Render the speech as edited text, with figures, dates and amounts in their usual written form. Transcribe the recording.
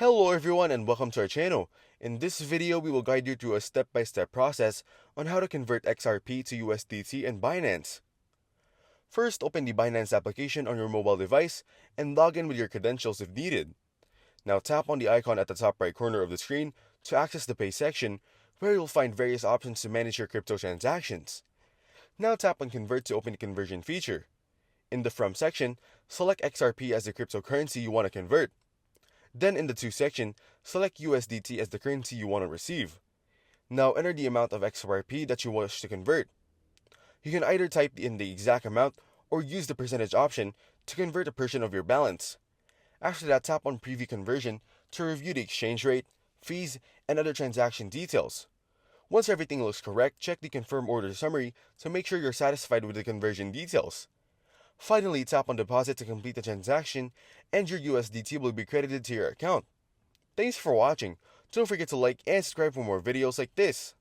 Hello everyone and welcome to our channel. In this video, we will guide you through a step-by-step process on how to convert XRP to USDT in Binance. First, open the Binance application on your mobile device and log in with your credentials if needed. Now tap on the icon at the top right corner of the screen to access the Pay section, where you'll find various options to manage your crypto transactions. Now tap on Convert to open the conversion feature. In the From section, select XRP as the cryptocurrency you want to convert. Then in the To section, select USDT as the currency you want to receive. Now enter the amount of XRP that you wish to convert. You can either type in the exact amount or use the percentage option to convert a portion of your balance. After that, tap on Preview Conversion to review the exchange rate, fees, and other transaction details. Once everything looks correct, check the Confirm Order Summary to make sure you're satisfied with the conversion details. Finally, tap on Deposit to complete the transaction, and your USDT will be credited to your account. Thanks for watching. Don't forget to like and subscribe for more videos like this.